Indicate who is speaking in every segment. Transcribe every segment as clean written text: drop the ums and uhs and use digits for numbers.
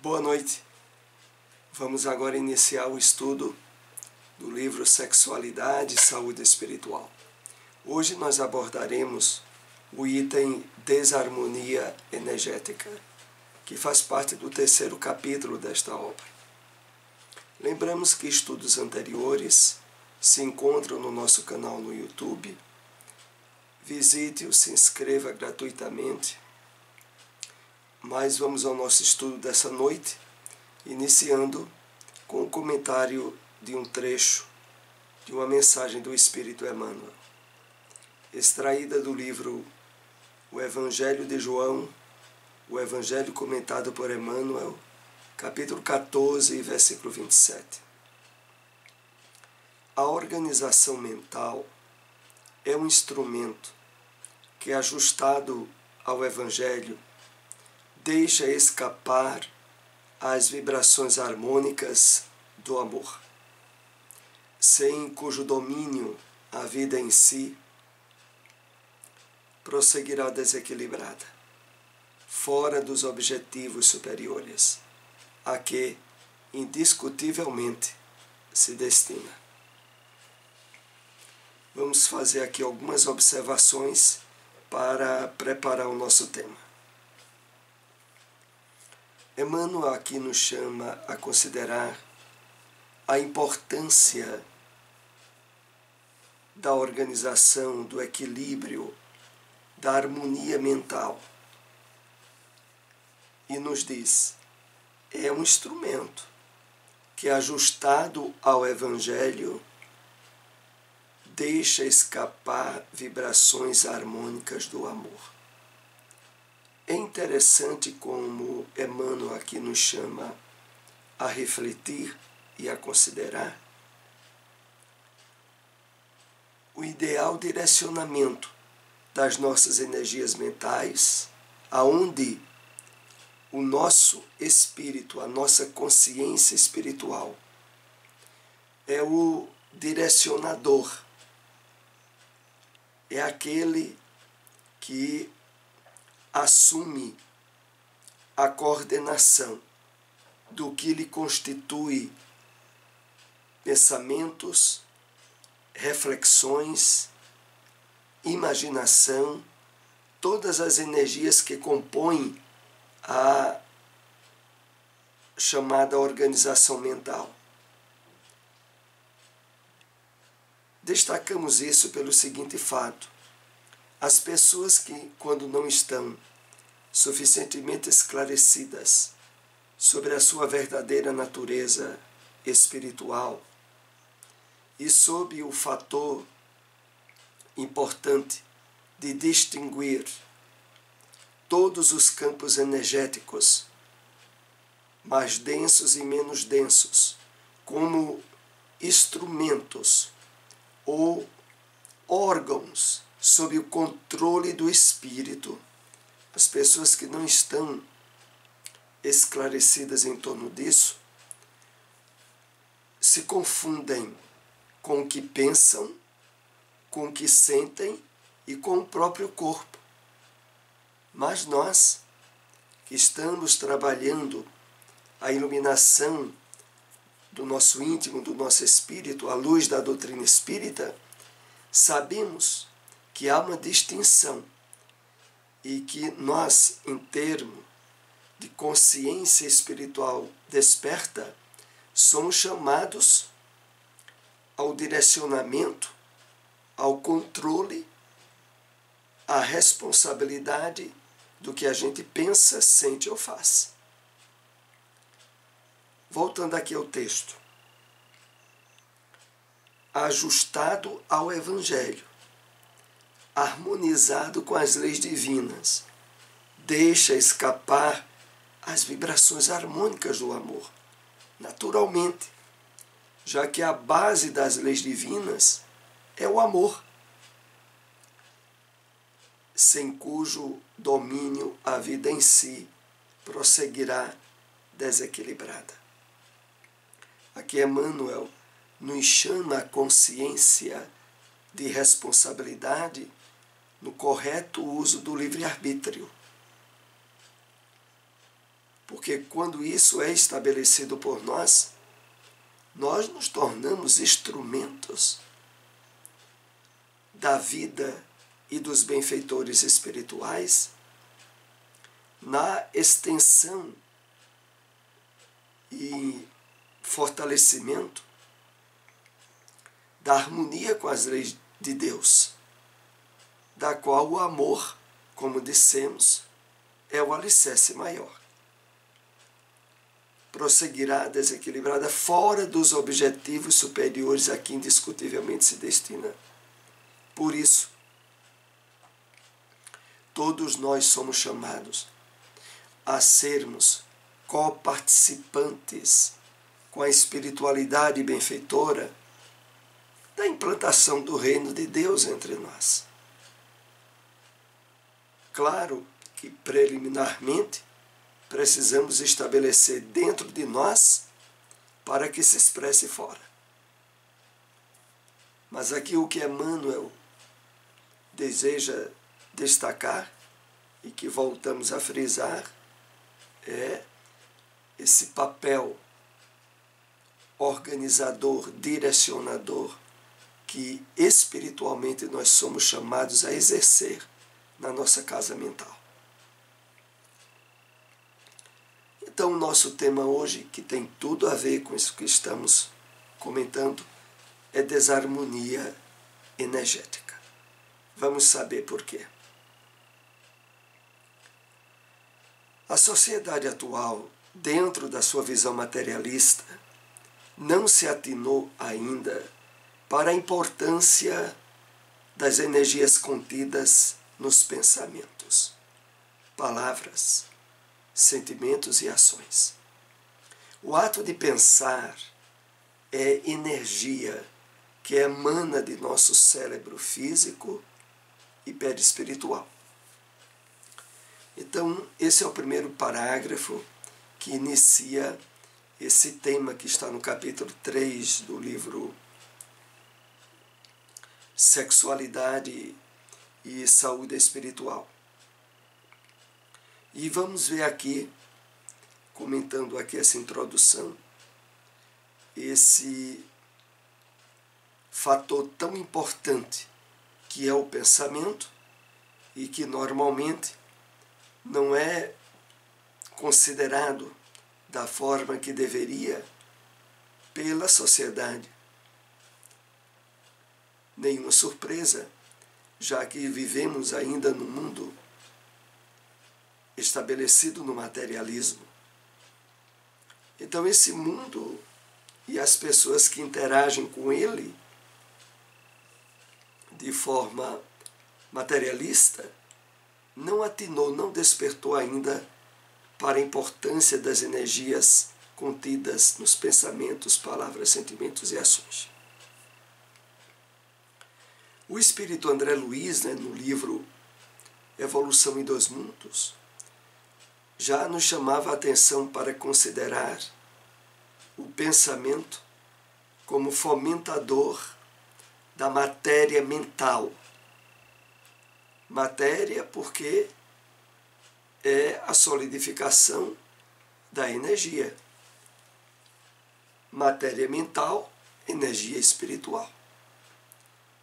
Speaker 1: Boa noite. Vamos agora iniciar o estudo do livro Sexualidade e Saúde Espiritual. Hoje nós abordaremos o item Desarmonia Energética, que faz parte do terceiro capítulo desta obra. Lembramos que estudos anteriores se encontram no nosso canal no YouTube. Visite-o, se inscreva gratuitamente. Mas vamos ao nosso estudo dessa noite, iniciando com o comentário de um trecho de uma mensagem do Espírito Emmanuel, extraída do livro O Evangelho de João, o Evangelho comentado por Emmanuel, capítulo 14, versículo 27. A organização mental é um instrumento que, ajustado ao Evangelho, deixa escapar as vibrações harmônicas do amor, sem cujo domínio a vida em si prosseguirá desequilibrada, fora dos objetivos superiores, a que indiscutivelmente se destina. Vamos fazer aqui algumas observações para preparar o nosso tema. Emmanuel aqui nos chama a considerar a importância da organização, do equilíbrio, da harmonia mental. E nos diz, é um instrumento que, ajustado ao Evangelho, deixa escapar vibrações harmônicas do amor. É interessante como Emmanuel aqui nos chama a refletir e a considerar o ideal direcionamento das nossas energias mentais, aonde o nosso espírito, a nossa consciência espiritual, é o direcionador, é aquele que assume a coordenação do que lhe constitui pensamentos, reflexões, imaginação, todas as energias que compõem a chamada organização mental. Destacamos isso pelo seguinte fato: as pessoas que, quando não estão suficientemente esclarecidas sobre a sua verdadeira natureza espiritual e sob o fator importante de distinguir todos os campos energéticos, mais densos e menos densos, como instrumentos ou órgãos sob o controle do espírito, as pessoas que não estão esclarecidas em torno disso se confundem com o que pensam, com o que sentem e com o próprio corpo. Mas nós, que estamos trabalhando a iluminação do nosso íntimo, do nosso espírito, à luz da doutrina espírita, sabemos que há uma distinção e que nós, em termos de consciência espiritual desperta, somos chamados ao direcionamento, ao controle, à responsabilidade do que a gente pensa, sente ou faz. Voltando aqui ao texto. Ajustado ao Evangelho, harmonizado com as leis divinas, deixa escapar as vibrações harmônicas do amor, naturalmente, já que a base das leis divinas é o amor, sem cujo domínio a vida em si prosseguirá desequilibrada. Aqui Emmanuel nos chama a consciência de responsabilidade no correto uso do livre-arbítrio. Porque quando isso é estabelecido por nós, nós nos tornamos instrumentos da vida e dos benfeitores espirituais na extensão e fortalecimento da harmonia com as leis de Deus, da qual o amor, como dissemos, é o alicerce maior. Prosseguirá desequilibrada fora dos objetivos superiores a que indiscutivelmente se destina. Por isso, todos nós somos chamados a sermos coparticipantes com a espiritualidade benfeitora da implantação do reino de Deus entre nós. Claro que, preliminarmente, precisamos estabelecer dentro de nós para que se expresse fora. Mas aqui o que Emmanuel deseja destacar e que voltamos a frisar é esse papel organizador, direcionador que espiritualmente nós somos chamados a exercer na nossa casa mental. Então, o nosso tema hoje, que tem tudo a ver com isso que estamos comentando, é desarmonia energética. Vamos saber por quê. A sociedade atual, dentro da sua visão materialista, não se atinou ainda para a importância das energias contidas nos pensamentos, palavras, sentimentos e ações. O ato de pensar é energia que emana de nosso cérebro físico e perispiritual. Então, esse é o primeiro parágrafo que inicia esse tema que está no capítulo 3 do livro Sexualidade e Saúde Espiritual. E vamos ver aqui, comentando aqui essa introdução, esse fator tão importante que é o pensamento e que normalmente não é considerado da forma que deveria pela sociedade. Nenhuma surpresa, já que vivemos ainda num mundo estabelecido no materialismo. Então, esse mundo e as pessoas que interagem com ele de forma materialista não atinou, não despertou ainda para a importância das energias contidas nos pensamentos, palavras, sentimentos e ações. O espírito André Luiz, no livro Evolução em Dois Mundos, já nos chamava a atenção para considerar o pensamento como fomentador da matéria mental. Matéria porque é a solidificação da energia. Matéria mental, energia espiritual.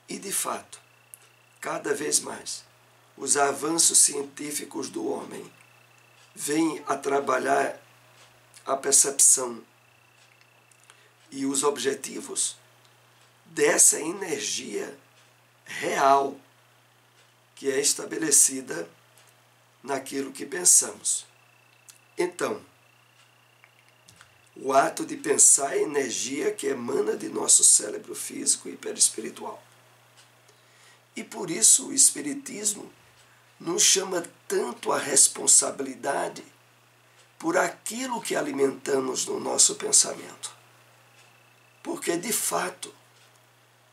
Speaker 1: E, de fato, cada vez mais, os avanços científicos do homem vêm a trabalhar a percepção e os objetivos dessa energia real que é estabelecida naquilo que pensamos. Então, o ato de pensar é energia que emana de nosso cérebro físico e perispiritual. E por isso o Espiritismo nos chama tanto a responsabilidade por aquilo que alimentamos no nosso pensamento. Porque, de fato,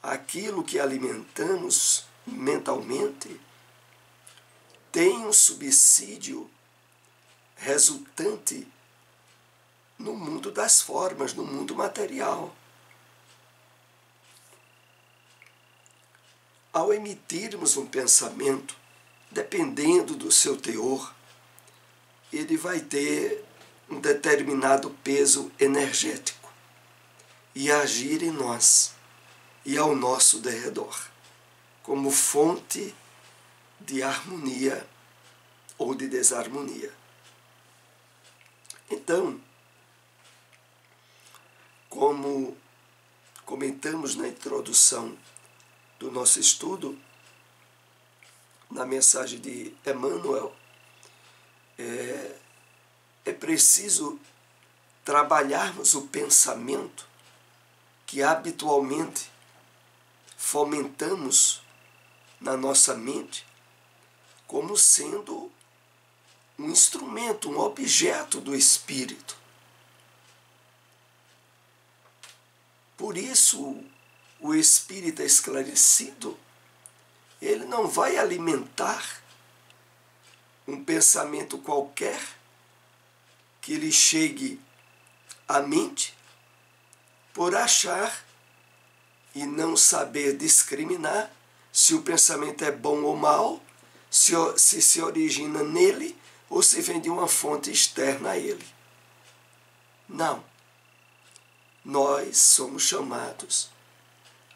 Speaker 1: aquilo que alimentamos mentalmente tem um subsídio resultante no mundo das formas, no mundo material. Ao emitirmos um pensamento, dependendo do seu teor, ele vai ter um determinado peso energético e agir em nós e ao nosso derredor, como fonte de harmonia ou de desarmonia. Então, como comentamos na introdução do nosso estudo, na mensagem de Emmanuel, é preciso trabalharmos o pensamento que habitualmente fomentamos na nossa mente como sendo um instrumento, um objeto do espírito. Por isso, o espírita esclarecido, ele não vai alimentar um pensamento qualquer que lhe chegue à mente por achar e não saber discriminar se o pensamento é bom ou mau, se origina nele ou se vem de uma fonte externa a ele. Não. Nós somos chamados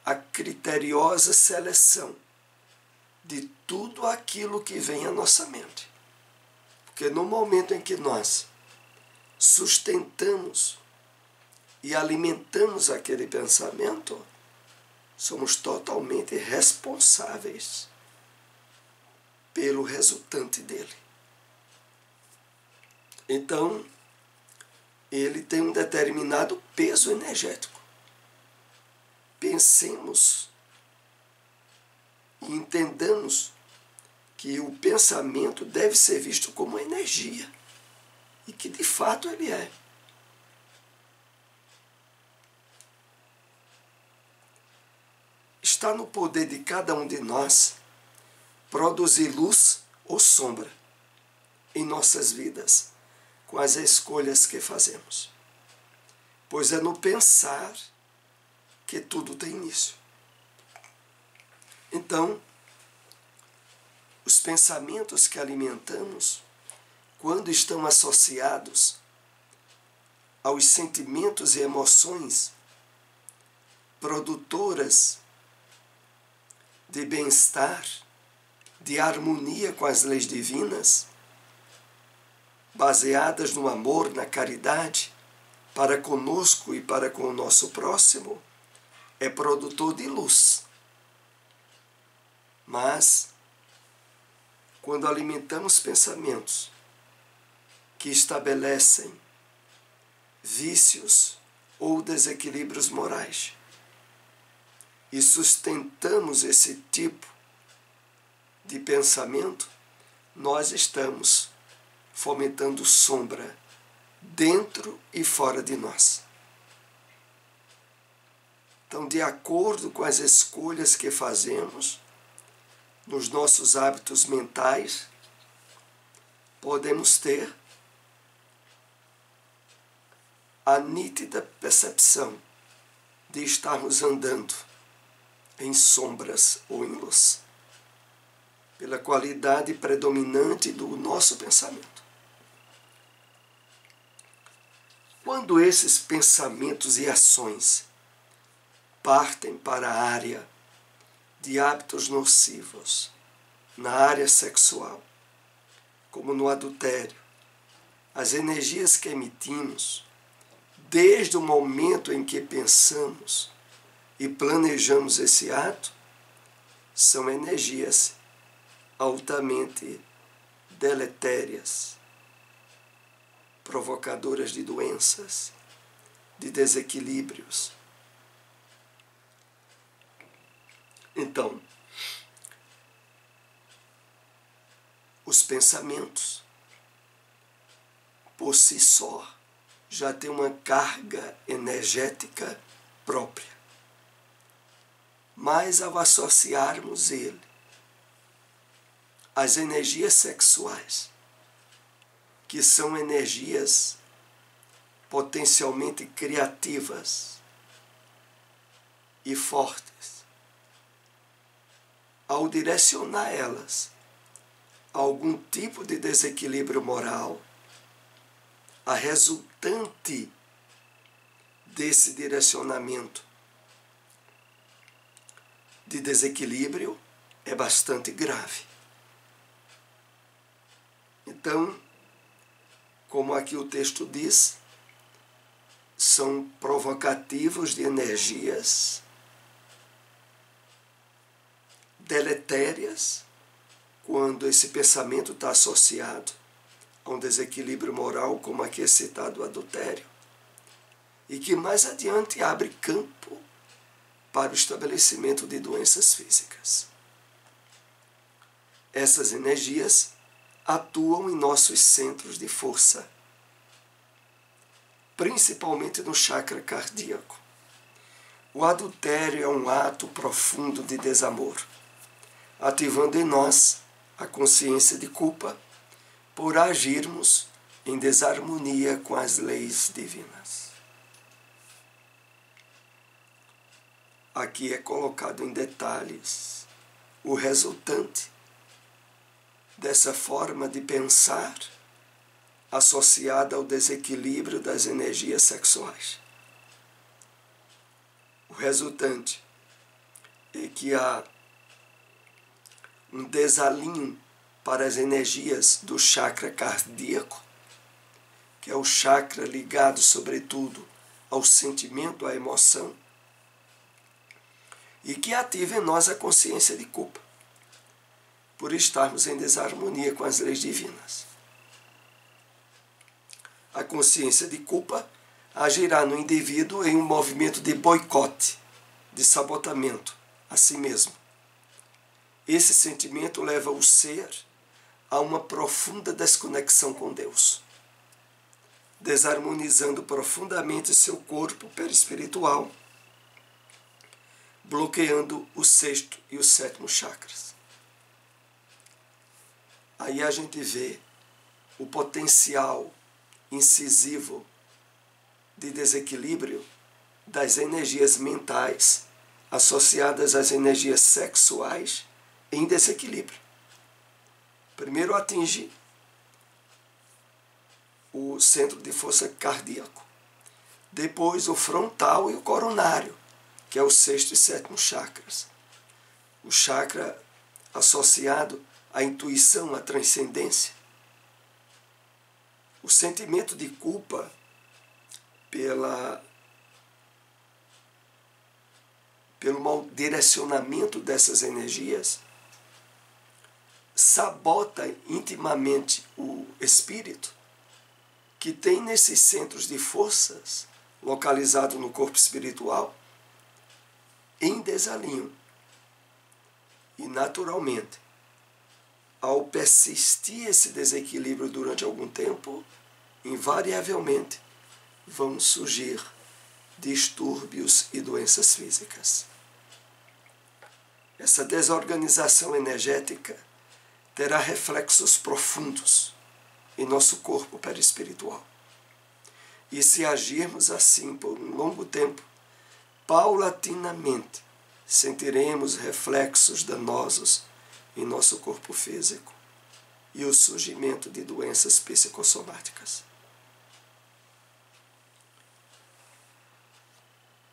Speaker 1: à criteriosa seleção de tudo aquilo que vem à nossa mente. Porque no momento em que nós sustentamos e alimentamos aquele pensamento, somos totalmente responsáveis pelo resultante dele. Então, ele tem um determinado peso energético. Pensemos e entendamos que o pensamento deve ser visto como energia, e que de fato ele é. Está no poder de cada um de nós produzir luz ou sombra em nossas vidas com as escolhas que fazemos. Pois é no pensar que tudo tem início. Então, os pensamentos que alimentamos, quando estão associados aos sentimentos e emoções produtoras de bem-estar, de harmonia com as leis divinas, baseadas no amor, na caridade, para conosco e para com o nosso próximo, é produtor de luz. Mas, quando alimentamos pensamentos que estabelecem vícios ou desequilíbrios morais, e sustentamos esse tipo de pensamento, nós estamos fomentando sombra dentro e fora de nós. Então, de acordo com as escolhas que fazemos nos nossos hábitos mentais, podemos ter a nítida percepção de estarmos andando em sombras ou em luz, pela qualidade predominante do nosso pensamento. Quando esses pensamentos e ações partem para a área de hábitos nocivos, na área sexual, como no adultério, as energias que emitimos, desde o momento em que pensamos e planejamos esse ato, são energias altamente deletérias, provocadoras de doenças, de desequilíbrios. Então, os pensamentos, por si só, já têm uma carga energética própria. Mas ao associarmos ele às energias sexuais, que são energias potencialmente criativas e fortes, ao direcionar elas a algum tipo de desequilíbrio moral, a resultante desse direcionamento de desequilíbrio é bastante grave. Então, como aqui o texto diz, são provocativos de energias deletérias quando esse pensamento está associado a um desequilíbrio moral, como aqui é citado o adultério, e que mais adiante abre campo para o estabelecimento de doenças físicas. Essas energias atuam em nossos centros de força, principalmente no chakra cardíaco. O adultério é um ato profundo de desamor, ativando em nós a consciência de culpa por agirmos em desarmonia com as leis divinas. Aqui é colocado em detalhes o resultante dessa forma de pensar associada ao desequilíbrio das energias sexuais. O resultante é que há um desalinho para as energias do chakra cardíaco, que é o chakra ligado, sobretudo, ao sentimento, à emoção, e que ativa em nós a consciência de culpa, por estarmos em desarmonia com as leis divinas. A consciência de culpa agirá no indivíduo em um movimento de boicote, de sabotamento a si mesmo. Esse sentimento leva o ser a uma profunda desconexão com Deus, desarmonizando profundamente seu corpo perispiritual, bloqueando o sexto e o sétimo chakras. Aí a gente vê o potencial incisivo de desequilíbrio das energias mentais associadas às energias sexuais em desequilíbrio. Primeiro atinge o centro de força cardíaco, depois o frontal e o coronário, que é o sexto e sétimo chakras. O chakra associado à intuição, à transcendência. O sentimento de culpa pelo mau direcionamento dessas energias sabota intimamente o espírito, que tem nesses centros de forças, localizado no corpo espiritual, em desalinho. E, naturalmente, ao persistir esse desequilíbrio durante algum tempo, invariavelmente vão surgir distúrbios e doenças físicas. Essa desorganização energética terá reflexos profundos em nosso corpo perispiritual. E se agirmos assim por um longo tempo, paulatinamente sentiremos reflexos danosos em nosso corpo físico e o surgimento de doenças psicossomáticas.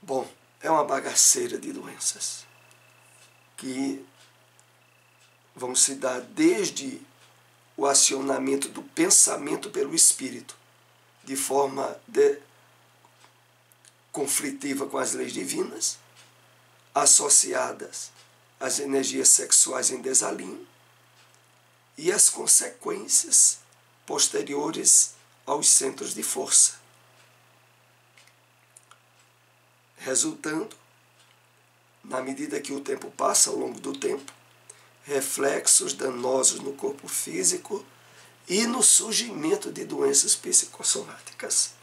Speaker 1: Bom, é uma bagaceira de doenças que vão se dar desde o acionamento do pensamento pelo espírito, de forma conflitiva com as leis divinas, associadas às energias sexuais em desalinho, e as consequências posteriores aos centros de força, resultando, na medida que o tempo passa, ao longo do tempo, reflexos danosos no corpo físico e no surgimento de doenças psicossomáticas.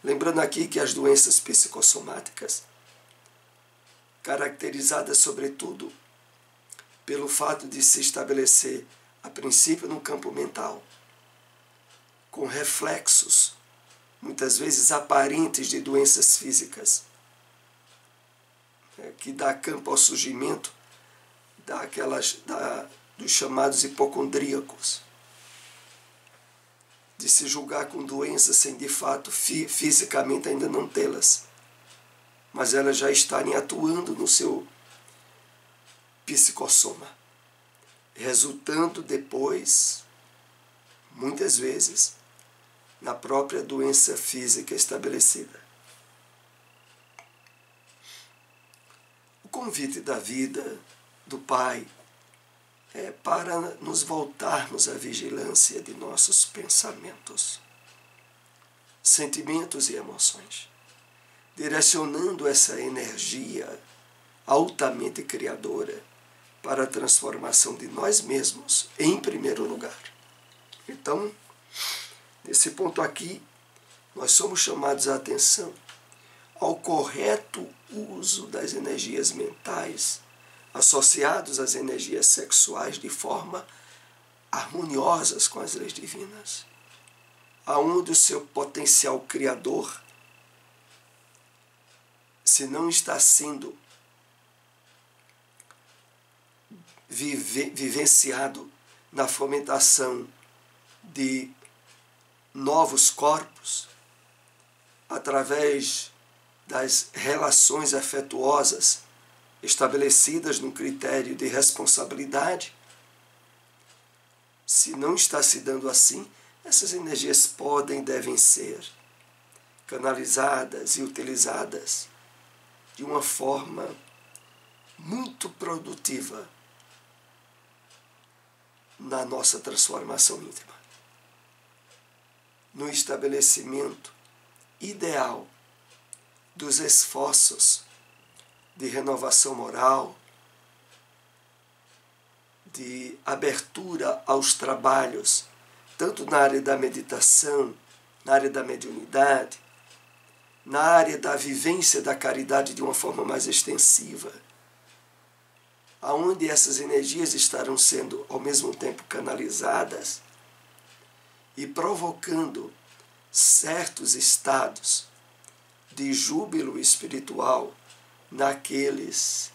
Speaker 1: Lembrando aqui que as doenças psicossomáticas, caracterizadas sobretudo pelo fato de se estabelecer, a princípio, no campo mental, com reflexos, muitas vezes aparentes, de doenças físicas, que dá campo ao surgimento dos chamados hipocondríacos. de se julgar com doenças sem de fato fisicamente ainda não tê-las, mas elas já estarem atuando no seu psicossoma, resultando depois, muitas vezes, na própria doença física estabelecida. O convite da vida do Pai é para nos voltarmos à vigilância de nossos pensamentos, sentimentos e emoções, direcionando essa energia altamente criadora para a transformação de nós mesmos, em primeiro lugar. Então, nesse ponto aqui, nós somos chamados a atenção ao correto uso das energias mentais associados às energias sexuais de forma harmoniosas com as leis divinas, aonde o seu potencial criador, se não está sendo vivenciado na fomentação de novos corpos, através das relações afetuosas estabelecidas no critério de responsabilidade, se não está se dando assim, essas energias podem e devem ser canalizadas e utilizadas de uma forma muito produtiva na nossa transformação íntima, no estabelecimento ideal dos esforços de renovação moral, de abertura aos trabalhos, tanto na área da meditação, na área da mediunidade, na área da vivência da caridade de uma forma mais extensiva, aonde essas energias estarão sendo ao mesmo tempo canalizadas e provocando certos estados de júbilo espiritual naqueles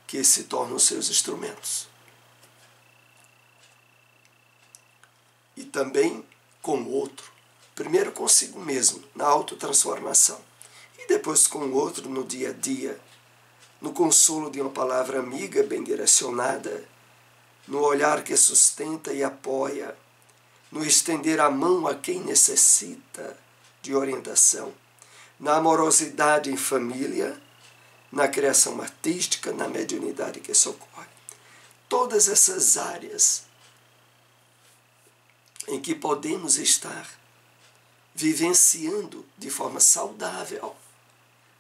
Speaker 1: que se tornam seus instrumentos. E também com o outro, primeiro consigo mesmo, na autotransformação, e depois com o outro no dia a dia, no consolo de uma palavra amiga bem direcionada, no olhar que sustenta e apoia, no estender a mão a quem necessita de orientação, na amorosidade em família, na criação artística, na mediunidade que socorre. Todas essas áreas em que podemos estar vivenciando de forma saudável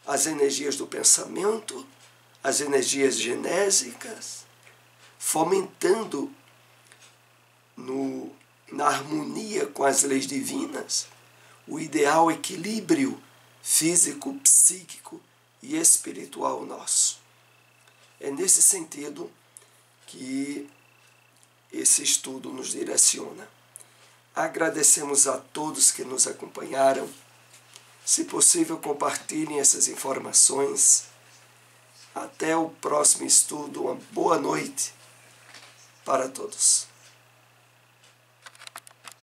Speaker 1: as energias do pensamento, as energias genésicas, fomentando na harmonia com as leis divinas o ideal equilíbrio físico, psíquico e espiritual nosso. É nesse sentido que esse estudo nos direciona. Agradecemos a todos que nos acompanharam. Se possível, compartilhem essas informações. Até o próximo estudo. Uma boa noite para todos.